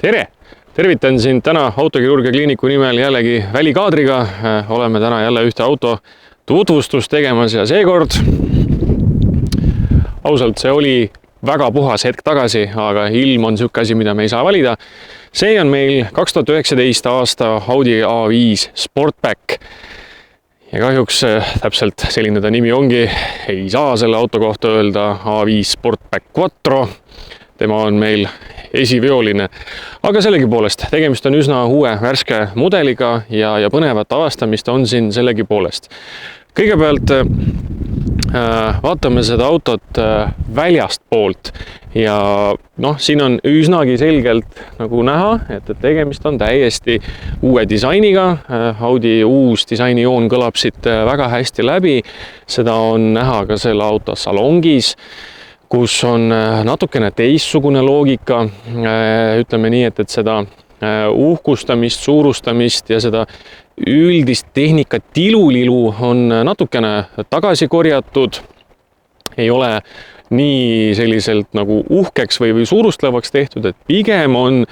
Tere! Tervitan sind täna Autokirurgia kliiniku nimel jällegi välikaadriga. Oleme täna jälle ühte auto tutvustust tegemas ja seekord ausalt see oli väga puhas hetk tagasi, aga ilm on siuke asi, mida me ei saa valida. See on meil 2019 aasta Audi A5 Sportback. Ja kahjuks täpselt selline ta nimi ongi. Ei saa selle auto kohta öelda A5 Sportback Quattro. Tema on meil esiveoline, aga sellegipoolest tegemist on üsna uue värske mudeliga ja põnevat avastamist on siin sellegipoolest. Kõigepealt vaatame seda autot väljast poolt ja siin on üsnagi selgelt nagu näha, et tegemist on täiesti uue disainiga. Audi uus disainijoon kõlab siit väga hästi läbi. Seda on näha ka selle auto salongis, kus on natukene teistsugune loogika. Ütleme nii, et seda uhkustamist, suurustamist ja seda üldist tehnika tilulilu on natukene tagasi korjatud. Ei ole nii selliselt nagu uhkeks või suurustlevaks tehtud, et pigem on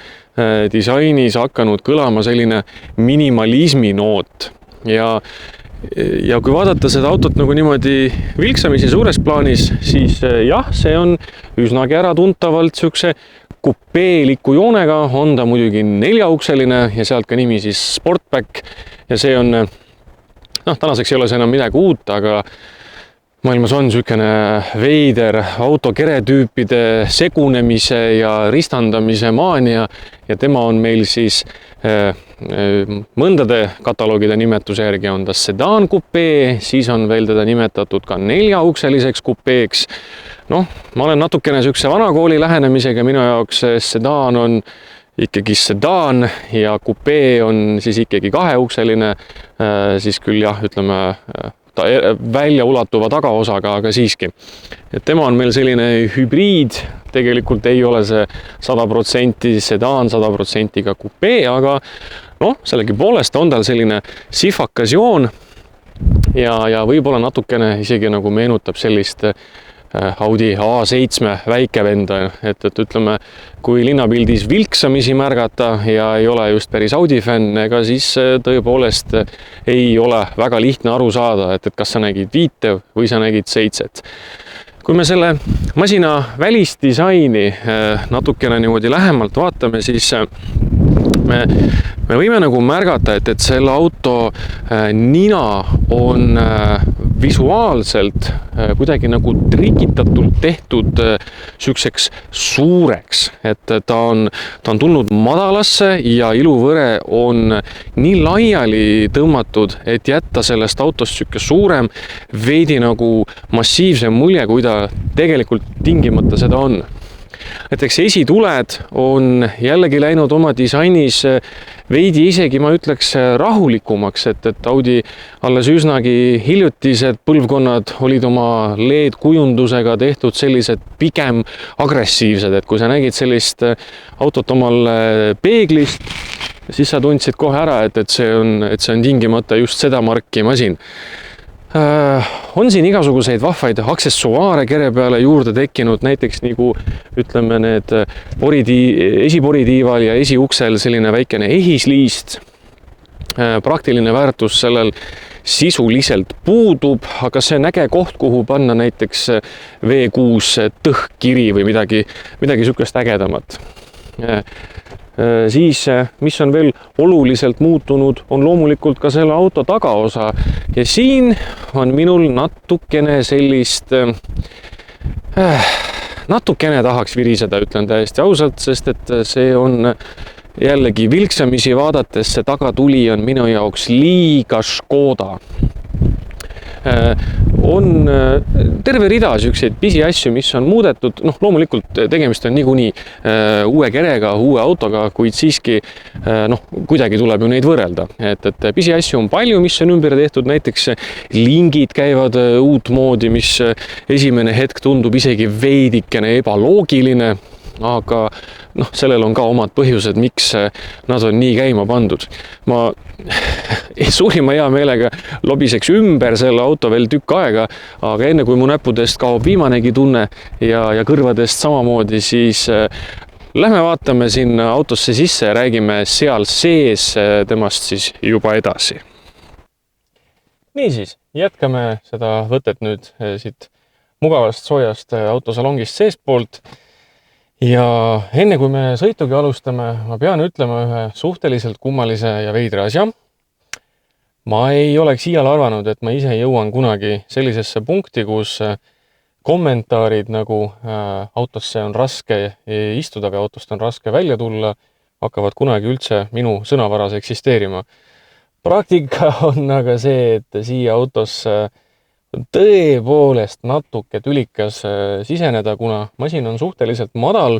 disainis hakanud kõlama selline minimalismi noot. Ja kui vaadata seda autot nagu niimoodi vilksamisi suures plaanis, siis jah, see on üsnagi äratuntavalt siukse kupeeliku joonega. On ta muidugi 4-ukseline ja sealt ka nimi siis Sportback. Ja see on, tänaseks ei ole see enam midagi uut, aga maailmas on sükene veider autokeretüüpide segunemise ja ristandamise maania ja tema on meil siis mõndade kataloogide nimetuse järgi on ta sedan kupee, siis on veel teda nimetatud ka 4-ukseliseks kupeeks. Ma olen natukene sükse vanakooli lähenemisega, minu jaoks sedan on ikkagi sedan ja kupee on siis ikkagi 2-ukseline, siis küll jah, ütleme ta välja ulatuva tagaosaga, aga siiski. Et tema on meil selline hübriid, tegelikult ei ole see 100% sedan, 100% ka kupee, aga sellegipoolest on tal selline sifakas joon ja võib-olla natukene isegi nagu meenutab sellist Audi A7 väikevenda, et ütleme, kui linnapildis vilksamisi märgata ja ei ole just päris Audi fänn, ega siis tõepoolest ei ole väga lihtne aru saada, et kas sa nägid 5 või sa nägid 7. Kui me selle masina välisdisaini natukene niimoodi lähemalt vaatame, siis me võime nagu märgata, et selle auto nina on visuaalselt kuidagi nagu trikitatult tehtud sükseks suureks, et ta on tulnud madalasse ja iluvõre on nii laiali tõmmatud, et jätta sellest autost sükke suurem, veidi nagu massiivsem mulje, kui ta tegelikult tingimata seda on. Näiteks esituled on jällegi läinud oma disainis veidi isegi, ma ütleks, rahulikumaks, et Audi alles üsnagi hiljutised põlvkonnad olid oma LED-kujundusega tehtud sellised pigem agressiivsed, et kui sa nägid sellist autot omal peeglist, siis sa tundsid kohe ära, et see on tingimata just seda marki masin. On siin igasuguseid vahvaid aksessuaare kere peale juurde tekkinud, näiteks nagu ütleme need esiporitiival ja esiuksel selline väikene ehisliist. Praktiline väärtus sellel sisuliselt puudub, aga see on äge koht, kuhu panna näiteks V6 tõhkkiri või midagi sükest ägedamat. Siis, mis on veel oluliselt muutunud, on loomulikult ka selle auto tagaosa ja siin on minul natukene sellist, natukene tahaks viriseda, ütlen täiesti ausalt, sest et see on jällegi vilksamisi vaadates, see tagatuli on minu jaoks liiga Škoda. On terve rida selliseid pisiasju, mis on muudetud. Loomulikult tegemist on niikuinii uue kerega, uue autoga, kuid siiski kuidagi tuleb ju neid võrrelda. Et pisiasju on palju, mis on ümber tehtud, näiteks lingid käivad uut moodi, mis esimene hetk tundub isegi veidikene ebaloogiline, aga sellel on ka omad põhjused, miks nad on nii käima pandud. Ma suurima hea meelega lobiseks ümber selle auto veel tükk aega, aga enne kui mu näppudest kaob viimanegi tunne ja kõrvadest samamoodi, siis lähme vaatame sinna autosse sisse ja räägime seal sees temast siis juba edasi. Niisiis, jätkame seda võtet nüüd siit mugavast soojast autosalongist seestpoolt. Ja enne kui me sõitugi alustame, ma pean ütlema ühe suhteliselt kummalise ja veidra asja. Ma ei oleks iial arvanud, et ma ise jõuan kunagi sellisesse punkti, kus kommentaarid nagu autosse on raske istuda või autost on raske välja tulla, hakkavad kunagi üldse minu sõnavaras eksisteerima. Praktika on aga see, et siia autosse on tõepoolest natuke tülikas siseneda, kuna masin on suhteliselt madal.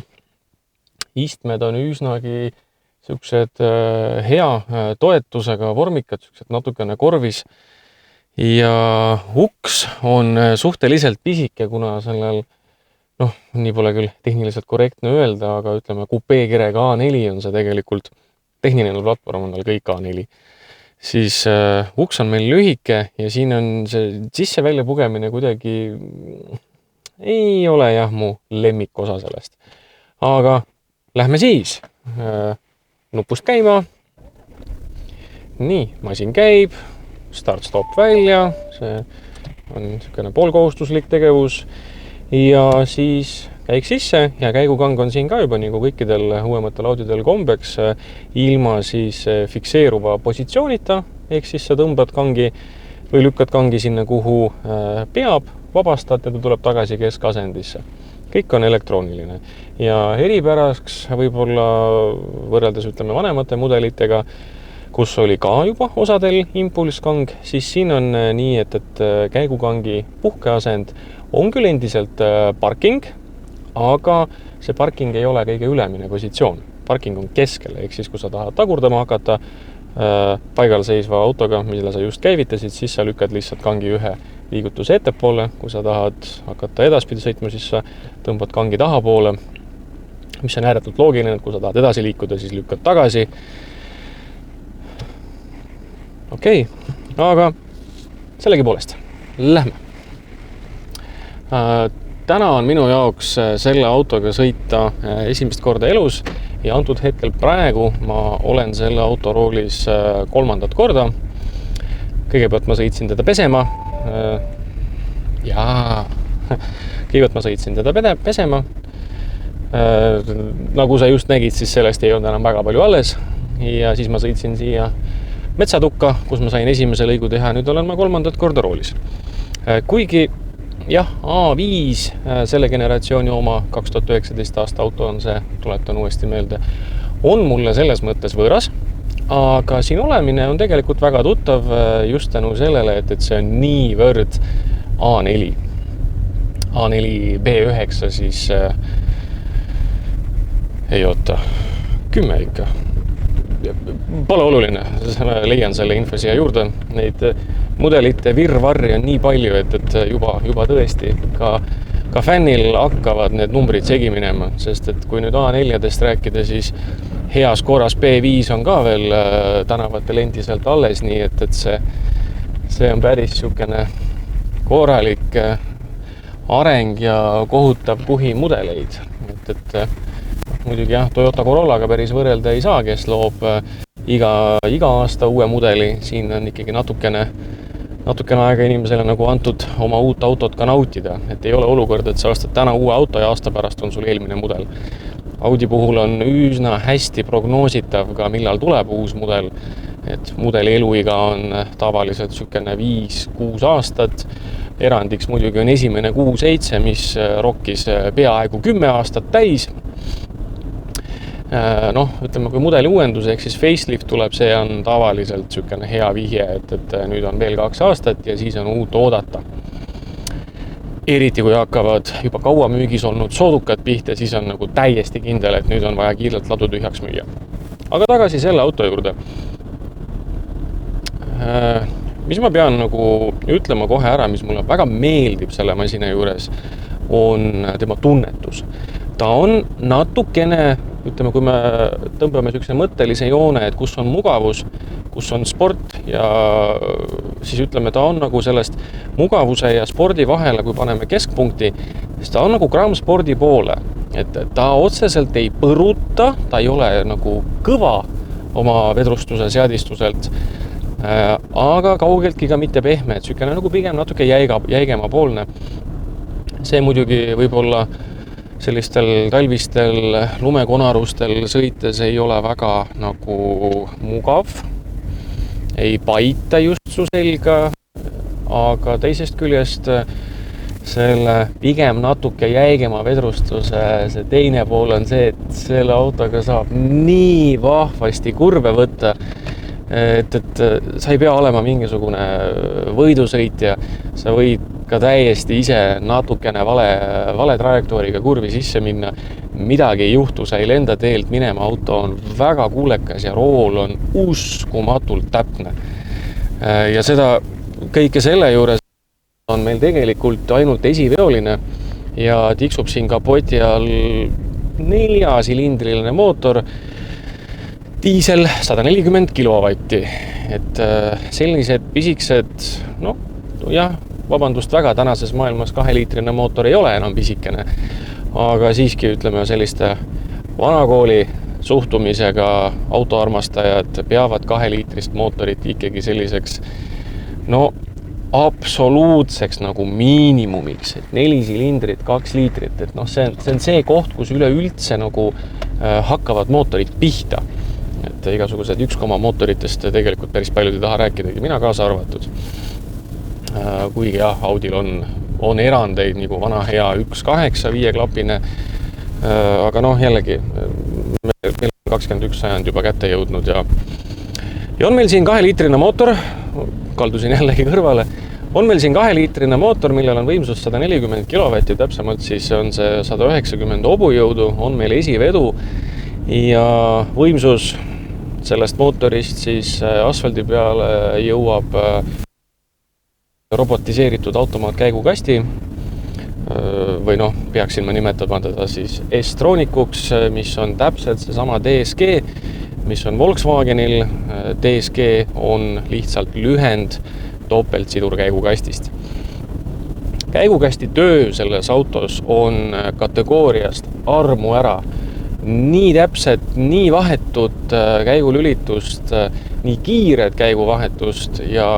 Istmed on üsnagi siuksed hea toetusega vormikad, siuksed natukene korvis. Ja uks on suhteliselt pisike, kuna sellel, nii pole küll tehniliselt korrektne öelda, aga ütleme kupeekirega A4 on see tegelikult, tehniline platvorm on tal kõik A4. Siis uks on meil lühike ja siin on see sisse-välja pugemine kuidagi ei ole mu lemmik osa sellest. Aga lähme siis nupust käima. Nii, masin käib, start-stop välja, see on niisugune poolkohustuslik tegevus ja siis käik sisse ja käigukang on siin ka juba nagu kõikidel uuematel audidel kombeks ilma siis fikseeruva positsioonita, ehk siis sa tõmbad kangi või lükkad kangi sinna, kuhu peab, vabastad ja ta tuleb tagasi keskasendisse. Kõik on elektrooniline ja eripäraks võib-olla võrreldes ütleme vanemate mudelitega, kus oli ka juba osadel impulskang, siis siin on nii, et käigukangi puhkeasend on küll endiselt parking, aga see parking ei ole kõige ülemine positsioon. Parking on keskel, ehk siis kui sa tahad tagurdama hakata paigal seisva autoga, mille sa just käivitasid, siis sa lükkad lihtsalt kangi ühe liigutuse ettepoole. Kui sa tahad hakata edaspidi sõitma, siis sa tõmbad kangi tahapoole, mis on ääretult loogiline, et kui sa tahad edasi liikuda, siis lükkad tagasi. Okei, aga sellegipoolest, lähme. Täna on minu jaoks selle autoga sõita esimest korda elus ja antud hetkel praegu ma olen selle auto roolis 3. korda. Kõigepealt ma sõitsin teda pesema. Kõigepealt ma sõitsin teda pesema. Nagu sa just nägid, siis sellest ei olnud enam väga palju alles. Ja siis ma sõitsin siia metsatukka, kus ma sain esimese lõigu teha. Nüüd olen ma 3. korda roolis. Kuigi jah, A5, selle generatsiooni oma 2019 aasta auto on see, tuletan uuesti meelde, on mulle selles mõttes võõras, aga siin olemine on tegelikult väga tuttav just tänu sellele, et see on niivõrd A4. A4 B9 siis ei oota, 10 ikka. Pole oluline, ma leian selle info siia juurde. Neid mudelite virvarri on nii palju, et juba tõesti ka fännil hakkavad need numbrid segi minema, sest et kui nüüd A4-dest rääkida, siis heas korras B5 on ka veel tänavatel endiselt alles, nii et see on päris niisugune korralik areng ja kohutav kuhi mudeleid. Et muidugi jah, Toyota Corollaga päris võrrelda ei saa, kes loob iga aasta uue mudeli. Siin on ikkagi natukene aega inimesele nagu antud oma uut autot ka nautida. Et ei ole olukord, et sa ostad täna uue auto ja aasta pärast on sul eelmine mudel. Audi puhul on üsna hästi prognoositav ka millal tuleb uus mudel. Et mudeli eluiga on tavaliselt niisugune 5-6 aastat. Erandiks muidugi on esimene Q7, mis rokkis peaaegu 10 aastat täis. Ütleme, kui mudeli uuendus ehk siis facelift tuleb, see on tavaliselt niisugune hea vihje, et nüüd on veel 2 aastat ja siis on uut oodata. Eriti kui hakkavad juba kaua müügis olnud soodukad pihta, siis on nagu täiesti kindel, et nüüd on vaja kiirelt ladu tühjaks müüa. Aga tagasi selle auto juurde. Mis ma pean nagu ütlema kohe ära, mis mulle väga meeldib selle masina juures, on tema tunnetus. Ta on natukene, ütleme, kui me tõmbame niisuguse mõttelise joone, et kus on mugavus, kus on sport ja siis ütleme, ta on nagu sellest mugavuse ja spordi vahele, kui paneme keskpunkti, siis ta on nagu gramm spordi poole. et ta otseselt ei põruta, ta ei ole nagu kõva oma vedrustuse seadistuselt, aga kaugeltki ka mitte pehme, et sükene nagu pigem natuke jäigema poolne. See muidugi võib-olla sellistel talvistel lumekonarustel sõites ei ole väga nagu mugav, ei paita just su selga, aga teisest küljest selle pigem natuke jäigema vedrustuse see teine pool on see, et selle autoga saab nii vahvasti kurve võtta, et sa ei pea olema mingisugune võidusõitja, sa võid ka täiesti ise natukene vale trajektooriga kurvi sisse minna, midagi ei juhtu, sa ei lenda teelt minema, auto on väga kuulekas ja rool on uskumatult täpne. Ja seda kõike selle juures on meil tegelikult ainult esiveoline ja tiksub siin kapoti all 4-silindriline mootor, diisel 140 kilovatti, et sellised pisikesed, jah, vabandust väga, tänases maailmas 2-liitrine mootor ei ole enam pisikene, aga siiski ütleme selliste vanakooli suhtumisega autoarmastajad peavad 2-liitrist mootorit ikkagi selliseks, absoluutseks nagu miinimumiks, et 4 silindrit, 2 liitrit, et see on see koht, kus üleüldse nagu hakkavad mootorid pihta. Et igasugused 1 mootoritest tegelikult päris paljud ei taha rääkidagi, mina kaasa arvatud. Kuigi jah, Audil on erandeid nagu vana hea 1.8 5-klapine, aga jällegi, meil on 21 sajand juba kätte jõudnud ja on meil siin 2-liitrine mootor, kaldusin jällegi kõrvale, on meil siin 2-liitrine mootor, millel on võimsus 140 kilovatti, täpsemalt siis on see 190 hobujõudu, on meil esivedu ja võimsus sellest mootorist siis asfaldi peale jõuab robotiseeritud automaatkäigukasti või peaksin ma nimetama teda siis S-Tronikuks, mis on täpselt seesama DSG, mis on Volkswagenil. DSG on lihtsalt lühend topeltsidurkäigukastist. Käigukasti töö selles autos on kategooriast armu ära. Nii täpselt, nii vahetut käigulülitust, nii kiired käiguvahetust ja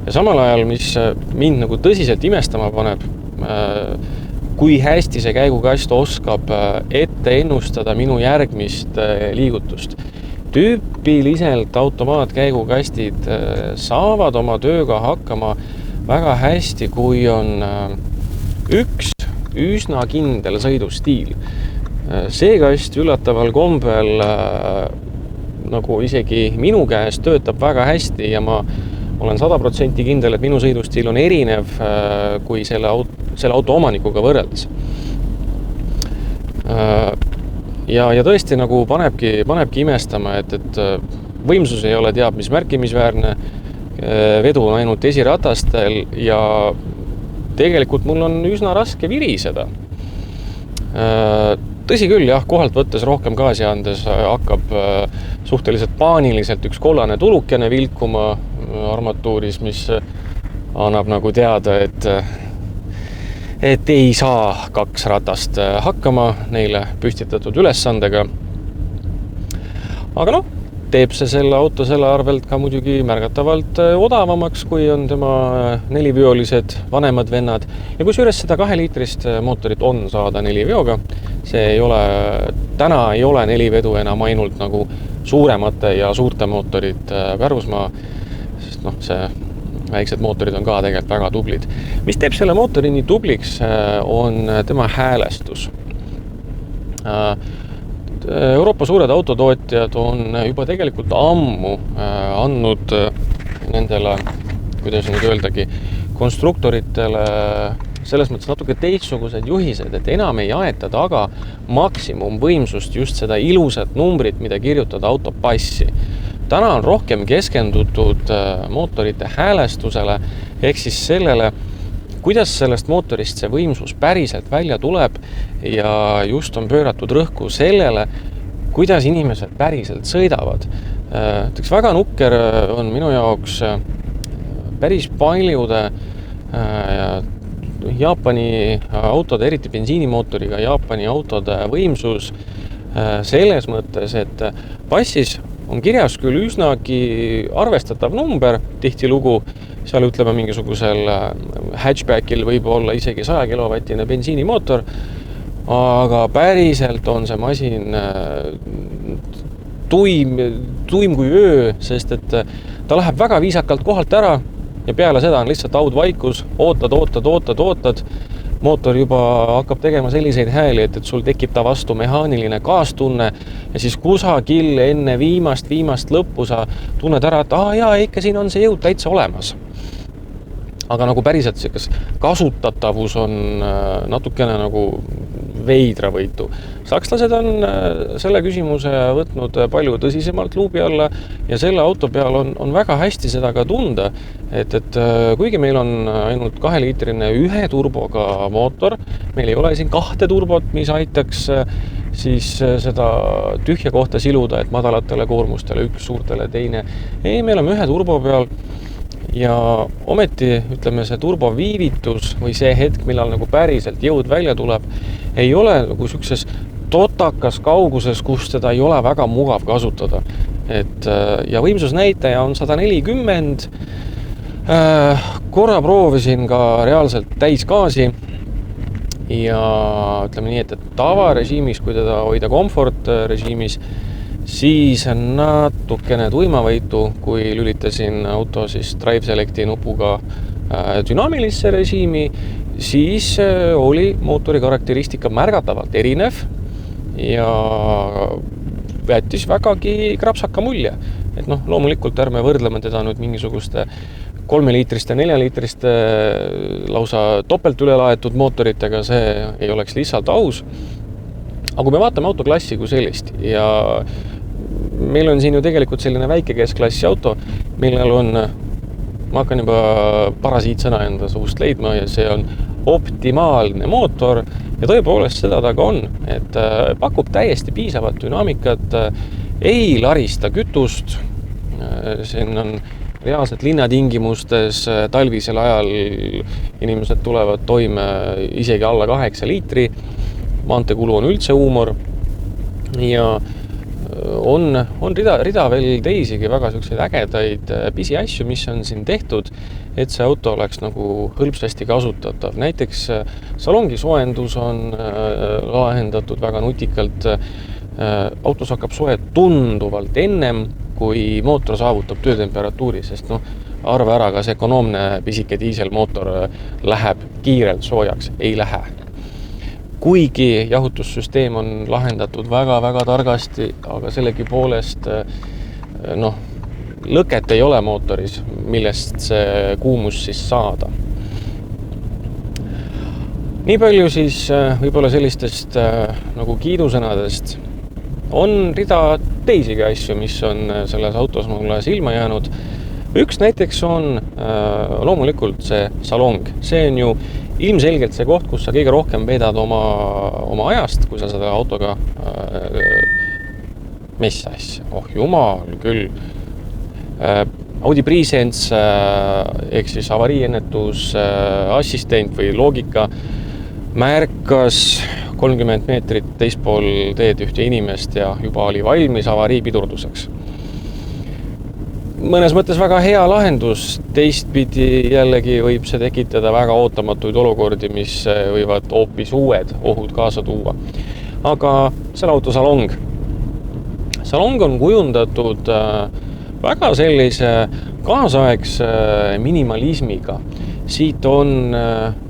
samal ajal, mis mind nagu tõsiselt imestama paneb, kui hästi see käigukast oskab ette ennustada minu järgmist liigutust. Tüüpiliselt automaatkäigukastid saavad oma tööga hakkama väga hästi, kui on üks üsna kindel sõidustiil. See kast üllataval kombel nagu isegi minu käes töötab väga hästi ja ma olen 100% kindel, et minu sõidustiil on erinev kui selle auto omanikuga võrreldes. Ja tõesti nagu panebki imestama, et võimsus ei ole teab mis märkimisväärne, vedu on ainult esiratastel ja tegelikult mul on üsna raske viriseda. Tõsi küll, jah, kohalt võttes rohkem gaasi andes hakkab suhteliselt paaniliselt üks kollane tulukene vilkuma armatuuris, mis annab nagu teada, et ei saa 2 ratast hakkama neile püstitatud ülesandega. Aga teeb see selle auto selle arvelt ka muidugi märgatavalt odavamaks, kui on tema 4-veolised vanemad vennad. Ja kusjuures seda 2-liitrist mootorit on saada 4-veoga. Täna ei ole 4-vedu enam ainult nagu suuremate ja suurte mootorid pärusmaa, sest see väiksed mootorid on ka tegelikult väga tublid. Mis teeb selle mootori nii tubliks, on tema häälestus. Euroopa suured autotootjad on juba tegelikult ammu andnud nendele, kuidas nüüd öeldagi, konstruktoritele selles mõttes natuke teistsugused juhised, et enam ei aeta taga maksimumvõimsust just seda ilusat numbrit, mida kirjutada auto passi. Täna on rohkem keskendutud mootorite häälestusele, ehk siis sellele, kuidas sellest mootorist see võimsus päriselt välja tuleb ja just on pööratud rõhku sellele, kuidas inimesed päriselt sõidavad. Väga nukker on minu jaoks päris paljude Jaapani autode, eriti bensiinimootoriga Jaapani autode võimsus selles mõttes, et passis on kirjas küll üsnagi arvestatav number, tihtilugu seal ütleme mingisugusel hatchbackil võib olla isegi 100 kilovatine bensiinimootor, aga päriselt on see masin tuim kui öö, sest et ta läheb väga viisakalt kohalt ära ja peale seda on lihtsalt aud vaikus, ootad, mootor juba hakkab tegema selliseid hääli, et sul tekib ta vastu mehaaniline kaastunne ja siis kusagil enne viimast lõppu sa tunned ära, et jaa, ikka siin on see jõud täitsa olemas. Aga nagu päriselt kasutatavus on natukene nagu veidravõitu. Sakslased on selle küsimuse võtnud palju tõsisemalt luubi alla ja selle auto peal on väga hästi seda ka tunda, et kuigi meil on ainult 2-liitrine 1 turboga mootor, meil ei ole siin 2 turbot, mis aitaks siis seda tühja kohta siluda, et madalatele koormustele üks, suurtele teine. Ei, meil on 1 turbo peal ja ometi, ütleme, see turboviivitus või see hetk, millal nagu päriselt jõud välja tuleb, ei ole nagu sellises totakas kauguses, kus teda ei ole väga mugav kasutada. Ja võimsusnäitaja on 140, korra proovisin ka reaalselt täisgaasi ja ütleme nii, et tavarežiimis, kui teda hoida komfortrežiimis, siis natukene tuimavõitu, kui lülitasin auto siis Drive Selecti nupuga dünaamilisse režiimi, siis oli mootori karakteristika märgatavalt erinev ja jättis vägagi krapsaka mulje. Et loomulikult ärme võrdleme teda nüüd mingisuguste 3-liitriste, 4-liitriste lausa topelt üle laetud mootoritega, see ei oleks lihtsalt aus. Aga kui me vaatame autoklassi kui sellist ja meil on siin ju tegelikult selline väike keskklassi auto, millel on, ma hakkan juba parasiitsõna enda suust leidma ja see on optimaalne mootor ja tõepoolest seda ta ka on, et pakub täiesti piisavat dünaamikat, ei larista kütust, siin on reaalselt linnatingimustes talvisel ajal inimesed tulevad toime isegi alla 8 liitri, maanteekulu on üldse huumor ja on rida veel teisigi väga selliseid ägedaid pisiasju, mis on siin tehtud, et see auto oleks nagu hõlpsasti kasutatav. Näiteks salongi soojendus on lahendatud väga nutikalt. Autos hakkab soe tunduvalt ennem, kui mootor saavutab töötemperatuuri, sest arva ära, kas ökonoomne pisike diiselmootor läheb kiirelt soojaks, ei lähe. Kuigi jahutussüsteem on lahendatud väga-väga targasti, aga sellegi poolest lõket ei ole mootoris, millest see kuumus siis saada. Nii palju siis võib-olla sellistest nagu kiidusõnadest. On rida teisigi asju, mis on selles autos mulle silma jäänud. Üks näiteks on loomulikult see salong. See on ju ilmselgelt see koht, kus sa kõige rohkem veedad oma ajast, kui sa seda autoga mis asja, jumal küll. Audi Presence ehk siis avariiennetus assistent või loogika märkas 30 meetrit teispool teed ühte inimest ja juba oli valmis avariipidurduseks. Mõnes mõttes väga hea lahendus, teistpidi jällegi võib see tekitada väga ootamatuid olukordi, mis võivad hoopis uued ohud kaasa tuua. Aga selle auto salong. Salong on kujundatud väga sellise kaasaegse minimalismiga. Siit on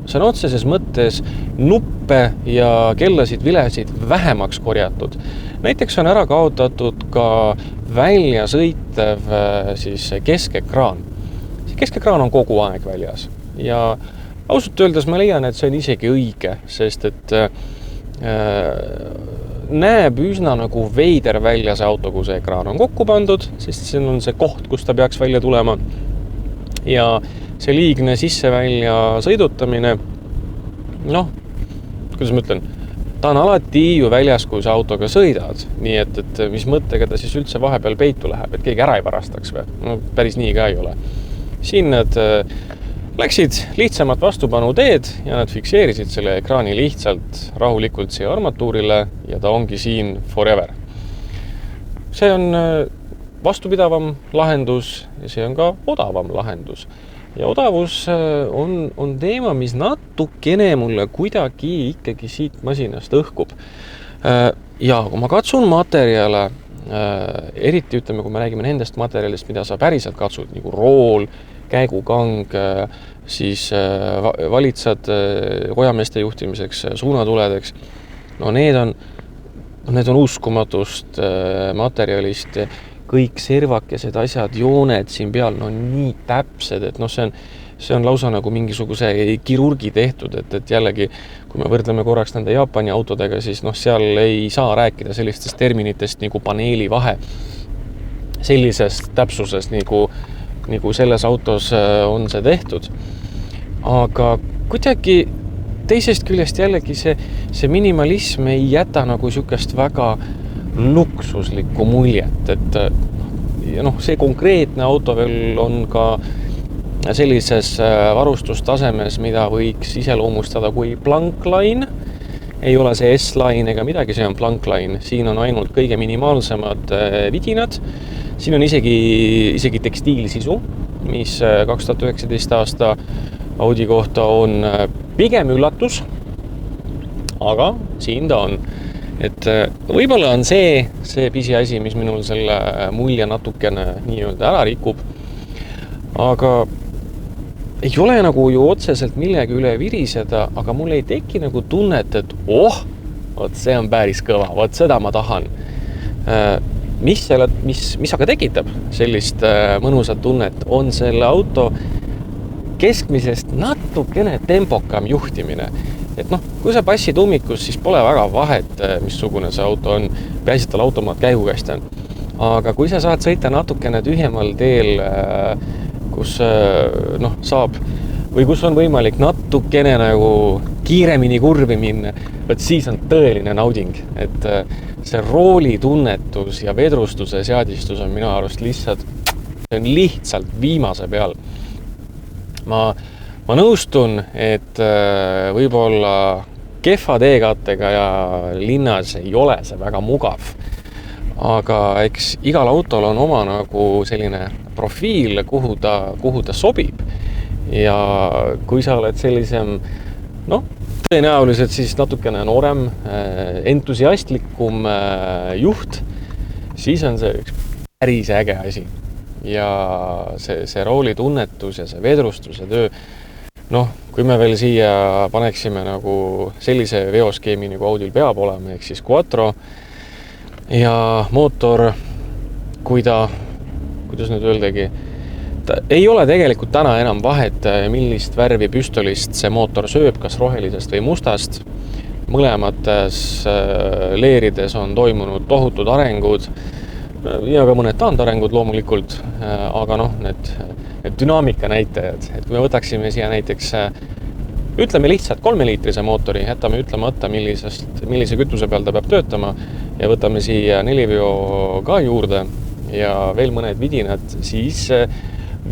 sõna otseses mõttes nuppe ja kellasid vilesid vähemaks korjatud. Näiteks on ära kaotatud ka välja sõitev siis keskekraan. See keskekraan on kogu aeg väljas ja ausalt öeldes ma leian, et see on isegi õige, sest et näeb üsna nagu veider välja see auto, kui see ekraan on kokku pandud, sest siin on see koht, kus ta peaks välja tulema ja see liigne sisse-välja sõidutamine, kuidas ma ütlen, ta on alati ju väljas, kui sa autoga sõidad, nii et mis mõttega ta siis üldse vahepeal peitu läheb, et keegi ära ei varastaks või? Päris nii ka ei ole. Siin need läksid lihtsamat vastupanu teed ja nad fikseerisid selle ekraani lihtsalt rahulikult siia armatuurile ja ta ongi siin forever. See on vastupidavam lahendus ja see on ka odavam lahendus. Ja odavus on teema, mis natukene mulle kuidagi ikkagi siit masinast õhkub. Ja kui ma katsun materjale, eriti ütleme, kui me räägime nendest materjalist, mida sa päriselt katsud, nagu rool, käigukang, siis valitsad kojameeste juhtimiseks, suunatuledeks. No need on uskumatust materjalist, kõik servakesed asjad, jooned siin peal, nii täpsed, et see on lausa nagu mingisuguse kirurgi tehtud, et jällegi, kui me võrdleme korraks nende Jaapani autodega, siis seal ei saa rääkida sellistest terminitest nagu paneeli vahe. Sellisest täpsusest nagu selles autos on see tehtud. Aga kuidagi teisest küljest jällegi see minimalism ei jäta nagu sükest väga luksuslikku muljet, et see konkreetne auto veel on ka sellises varustustasemes, mida võiks iseloomustada kui Blankline. Ei ole see S-line ega midagi, see on Blankline. Siin on ainult kõige minimaalsemad vidinad. Siin on isegi tekstiilsisu, mis 2019 aasta Audi kohta on pigem üllatus, aga siin ta on. Et võib-olla on see pisiasi, mis minul selle mulje natukene nii-öelda ära rikub. Aga ei ole nagu ju otseselt millegi üle viriseda, aga mul ei teki nagu tunnet, et vot see on päris kõva, vot seda ma tahan. Mis aga tekitab sellist mõnusat tunnet, on selle auto keskmisest natukene tempokam juhtimine. Et kui sa passid ummikus, siis pole väga vahet, missugune see auto on, peaasi, et tal automaat käigukast on. Aga kui sa saad sõita natukene tühjemal teel, kus saab või kus on võimalik natukene nagu kiiremini kurvi minna, et siis on tõeline nauding. Et see rooli tunnetus ja vedrustuse seadistus on minu arust lihtsalt viimase peal. Ma nõustun, et võib-olla kehva teekattega ja linnas ei ole see väga mugav. Aga eks igal autol on oma nagu selline profiil, kuhu ta sobib. Ja kui sa oled sellisem, tõenäoliselt siis natukene noorem, entusiastlikum juht, siis on see üks päris äge asi. Ja see rooli tunnetus ja see vedrustuse töö, kui me veel siia paneksime nagu sellise veoskeemi, nagu Audil peab olema, ehk siis Quattro ja mootor, kuidas nüüd öeldagi, ei ole tegelikult täna enam vahet, millist värvi püstolist see mootor sööb, kas rohelisest või mustast. Mõlemates leerides on toimunud tohutud arengud ja ka mõned taandarengud loomulikult, aga need dünaamika näitajad, et kui me võtaksime siia näiteks, ütleme lihtsalt 3-liitrise mootori, jätame ütlemata, millise kütuse peal ta peab töötama ja võtame siia 4-veo ka juurde ja veel mõned vidinad, siis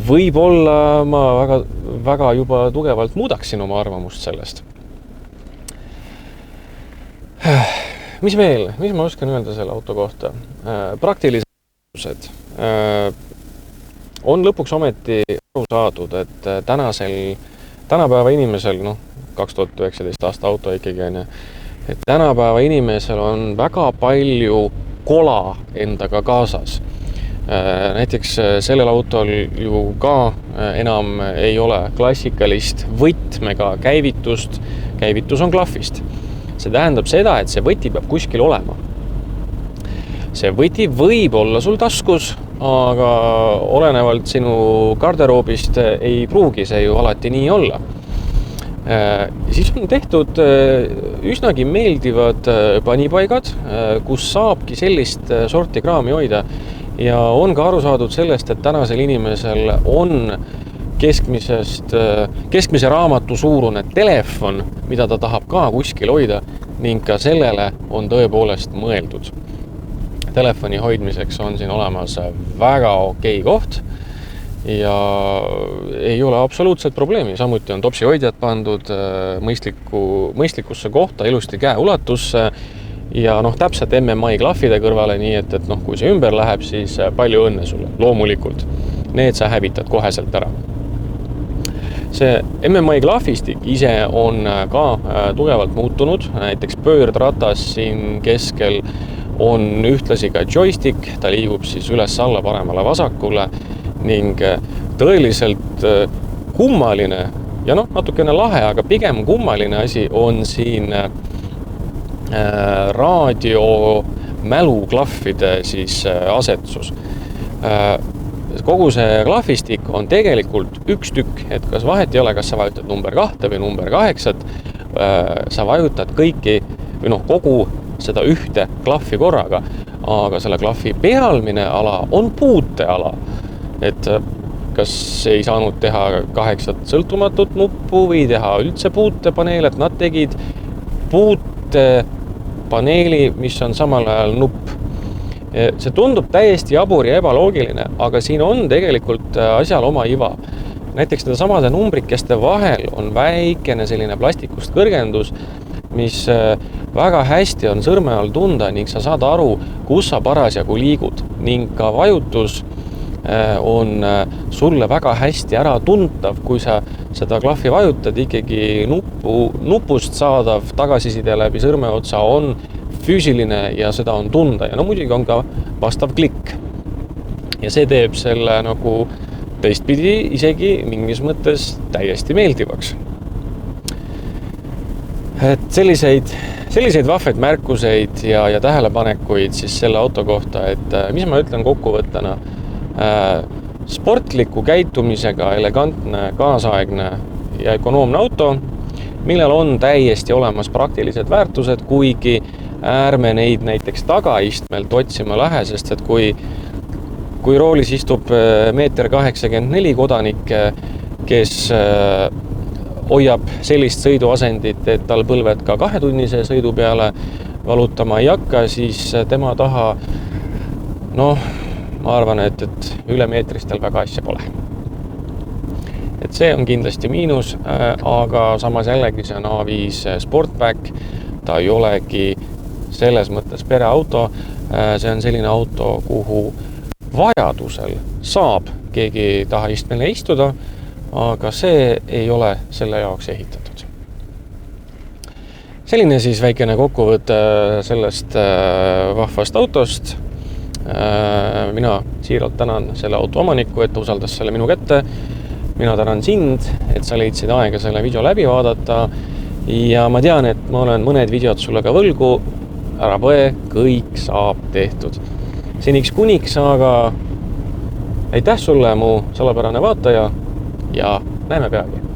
võib-olla ma väga, väga juba tugevalt muudaksin oma arvamust sellest. Mis veel? Mis ma oskan öelda selle auto kohta? Praktilised on lõpuks ometi aru saadud, et tänapäeva inimesel, 2019 aasta auto ikkagi on, et tänapäeva inimesel on väga palju kola endaga kaasas. Näiteks sellel autol ju ka enam ei ole klassikalist võtmega käivitust, käivitus on klahvist. See tähendab seda, et see võti peab kuskil olema. See võti võib olla sul taskus, aga olenevalt sinu garderoobist ei pruugi see ju alati nii olla. Siis on tehtud üsnagi meeldivad panipaigad, kus saabki sellist sorti kraami hoida ja on ka aru saadud sellest, et tänasel inimesel on keskmise raamatu suurune telefon, mida ta tahab ka kuskil hoida ning ka sellele on tõepoolest mõeldud. Telefoni hoidmiseks on siin olemas väga okei koht ja ei ole absoluutselt probleemi. Samuti on topsihoidjad pandud mõistlikusse kohta, ilusti käeulatusse ja täpselt MMI klahvide kõrvale, nii et kui see ümber läheb, siis palju õnne sulle. Loomulikult, need sa hävitad koheselt ära. See MMI klahvistik ise on ka tugevalt muutunud, näiteks pöördratas siin keskel on ühtlasi ka joystick, ta liigub siis üles-alla, paremale, vasakule ning tõeliselt kummaline ja natukene lahe, aga pigem kummaline asi on siin raadio mäluklahvide siis asetsus. Kogu see klahvistik on tegelikult üks tükk, et kas vahet ei ole, kas sa vajutad number 2 või number 8, sa vajutad kõiki või kogu seda ühte klahvi korraga, aga selle klahvi pealmine ala on puuteala. Et kas ei saanud teha 8 sõltumatut nuppu või teha üldse puutepaneel, et nad tegid puutepaneeli, mis on samal ajal nupp. See tundub täiesti jabur ja ebaloogiline, aga siin on tegelikult asjal oma iva. Näiteks nende samade numbrikeste vahel on väikene selline plastikust kõrgendus, mis väga hästi on sõrme all tunda ning sa saad aru, kus sa parasjagu liigud ning ka vajutus on sulle väga hästi ära tuntav, kui sa seda klahvi vajutad, ikkagi nupust saadav tagasiside läbi sõrmeotsa on füüsiline ja seda on tunda ja muidugi on ka vastav klikk. Ja see teeb selle teistpidi isegi mingis mõttes täiesti meeldivaks. Et selliseid vahvaid märkuseid ja tähelepanekuid siis selle auto kohta, et mis ma ütlen kokkuvõttena, sportliku käitumisega elegantne, kaasaegne ja ökonoomne auto, millel on täiesti olemas praktilised väärtused, kuigi ärme neid näiteks tagaistmelt otsima lähe, sest et kui roolis istub 1,84 m kodanik, kes hoiab sellist sõiduasendit, et tal põlved ka 2-tunnise sõidu peale valutama ei hakka, siis tema taha, ma arvan, et üle meetristel väga asja pole. Et see on kindlasti miinus, aga samas jällegi see on A5 Sportback, ta ei olegi selles mõttes pereauto, see on selline auto, kuhu vajadusel saab keegi taha istmele istuda, aga see ei ole selle jaoks ehitatud. Selline siis väikene kokkuvõte sellest vahvast autost. Mina siiralt tänan selle auto omanikku, et usaldas selle minu kätte. Mina tänan sind, et sa leidsid aega selle video läbi vaadata. Ja ma tean, et ma olen mõned videod sulle ka võlgu. Ära põe, kõik saab tehtud. Seniks kuniks, aga aitäh sulle, mu salapärane vaataja, ja näeme peagi.